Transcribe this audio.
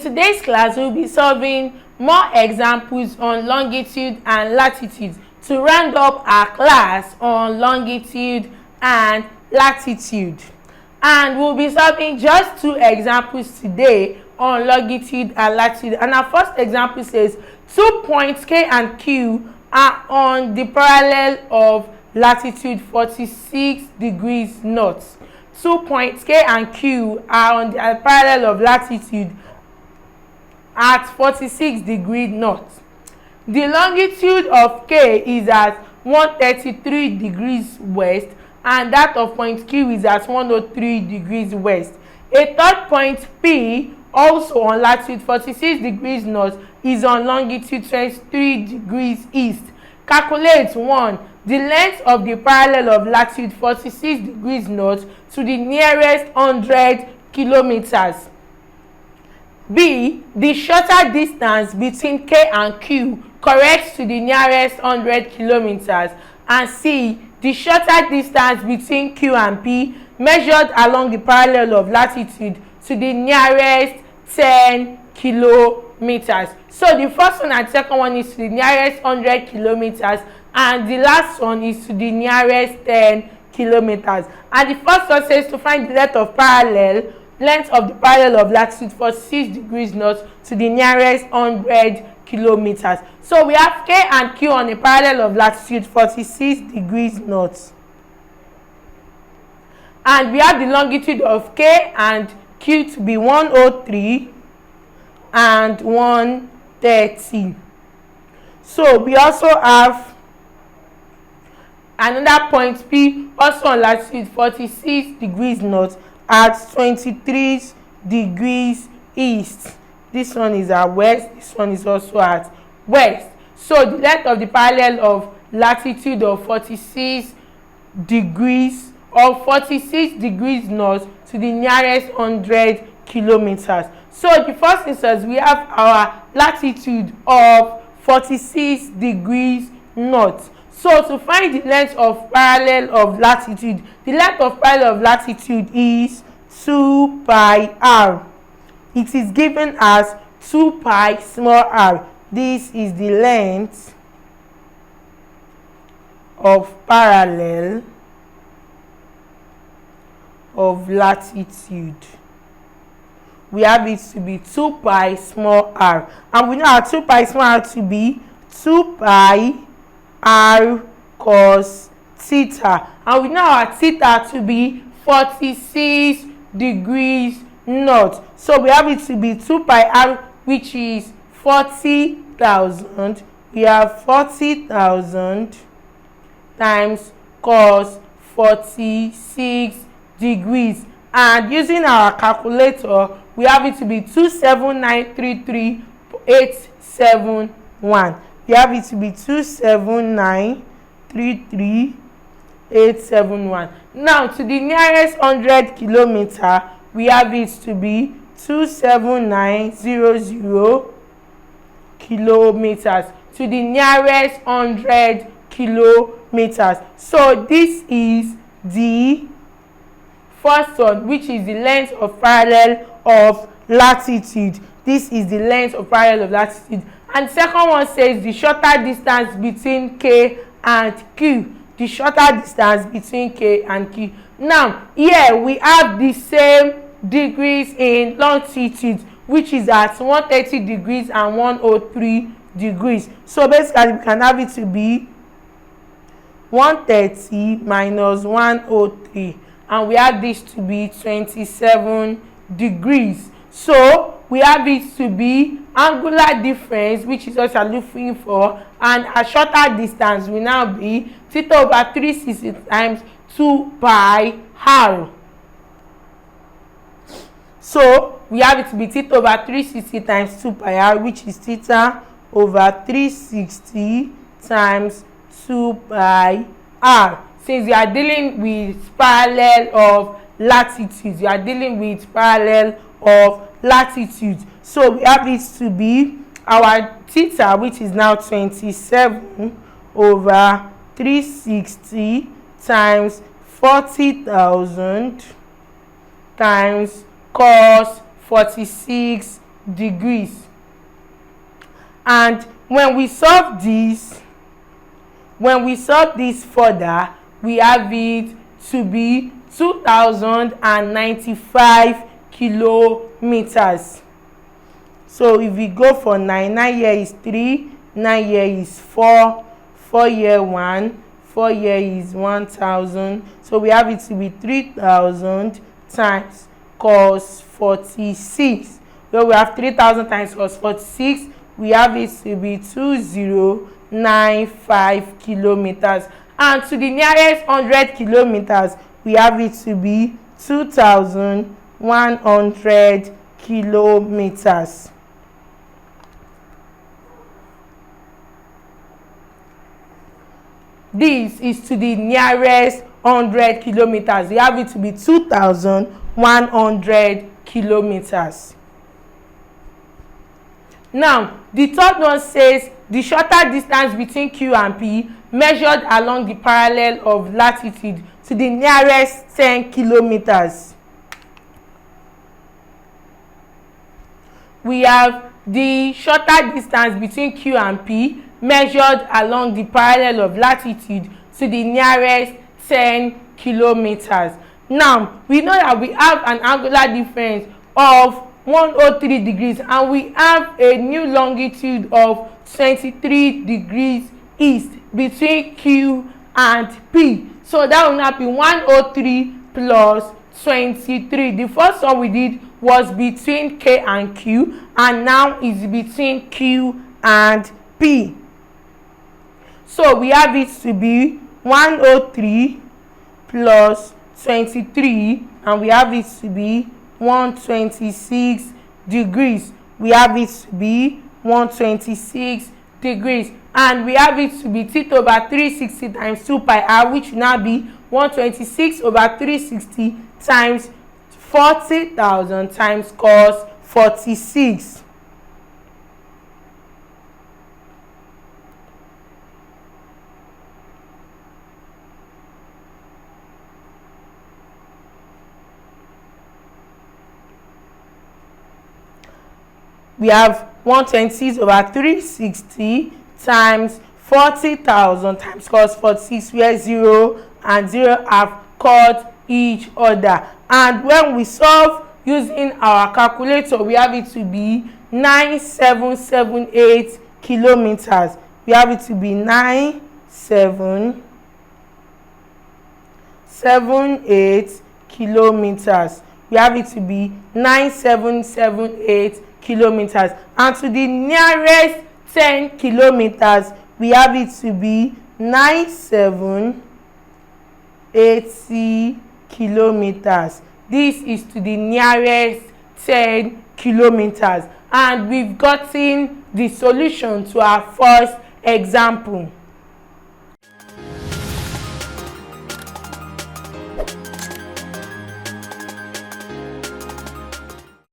today's class, we'll be solving more examples on longitude and latitude to round up our class on longitude and latitude. And we'll be solving just 2 examples today on longitude and latitude. And our first example says 2 points K and Q are on the parallel of latitude 46 degrees north. 2 points K and Q are on the parallel of latitude at 46 degrees north. The longitude of K is at 133 degrees west and that of point Q is at 103 degrees west. A third point P, also on latitude 46 degrees north, is on longitude 23 degrees east. Calculate 1. The length of the parallel of latitude 46 degrees north to the nearest 100 kilometers. B. The shorter distance between K and Q corrects to the nearest 100 kilometers. And C. The shorter distance between Q and P measured along the parallel of latitude to the nearest 10 kilometers. So the first one and second one is to the nearest 100 kilometers and the last one is to the nearest 10 kilometers. And the first one says to find the length of the parallel of latitude 46 degrees north to the nearest 100 kilometers. So we have K and Q on a parallel of latitude 46 degrees north. And we have the longitude of K and Q to be 103 and 130. So we also have another point P, also on latitude 46 degrees north at 23 degrees east. This one is at west, this one is also at west. So the length of the parallel of latitude of 46 degrees north to the nearest 100 kilometers. So the first instance, we have our latitude of 46 degrees north. So to find the length of parallel of latitude, the length of parallel of latitude is 2 pi r. It is given as 2 pi small r. This is the length of parallel of latitude. We have it to be 2 pi small r. And we know our 2 pi small r to be 2 pi r cos theta. And we know our theta to be 46 degrees north. So we have it to be 2 pi r, which is 40,000. We have 40,000 times cos 46 degrees. And using our calculator, we have it to be 27933,871. We have it to be 27933,871. Now to the nearest 100 kilometer, we have it to be 27900 kilometers to the nearest 100 kilometers. So this is the first one, which is the length of parallel of latitude. This is the length of parallel of latitude. And the second one says the shorter distance between K and Q. The shorter distance between K and Q. Now, here we have the same degrees in longitude, which is at 130 degrees and 103 degrees. So basically, we can have it to be 130 minus 103. And we have this to be 27 degrees. So we have it to be angular difference, which is what we are looking for, and a shorter distance will now be theta over 360 times 2 pi r. So we have it to be theta over 360 times 2 pi r, which is theta over 360 times 2 pi r. Since you are dealing with parallel of latitude, you are dealing with parallel of latitude. So we have it to be our theta, which is now 27 over 360 times 40,000 times cos 46 degrees. And when we solve this further, we have it to be 2095 kilometers. So if we go for 9 here is 3, 9 here is 4, 4 here 1, 4 here is 1000. So we have it to be 3000 times cos 46. So we have 3000 times cos 46. We have it to be 2095 kilometers. And to the nearest 100 kilometers, we have it to be 2100 kilometers. This is to the nearest 100 kilometers. We have it to be 2100 kilometers. Now, the third one says the shorter distance between Q and P measured along the parallel of latitude to the nearest 10 kilometers. We have the shorter distance between Q and P measured along the parallel of latitude to the nearest 10 kilometers. Now, we know that we have an angular difference of 103 degrees and we have a new longitude of 23 degrees east between Q and P. So that will now be 103 plus 23. The first one we did was between K and Q, and now is between Q and P. So we have it to be 103 plus 23, and we have it to be 126 degrees. We have it to be 126 degrees, and we have it to be theta over 360 times 2 pi r, which will now be 126 over 360 times 40,000 times cos 46. We have 126 over 360 times 40,000 times cos 46, where 0 and 0 have cut each other. And when we solve using our calculator, we have it to be 9778 kilometers. We have it to be 9778 kilometers. We have it to be 9778 kilometers. And to the nearest 10 kilometers, we have it to be 9780 kilometers. This is to the nearest 10 kilometers. And we've gotten the solution to our first example.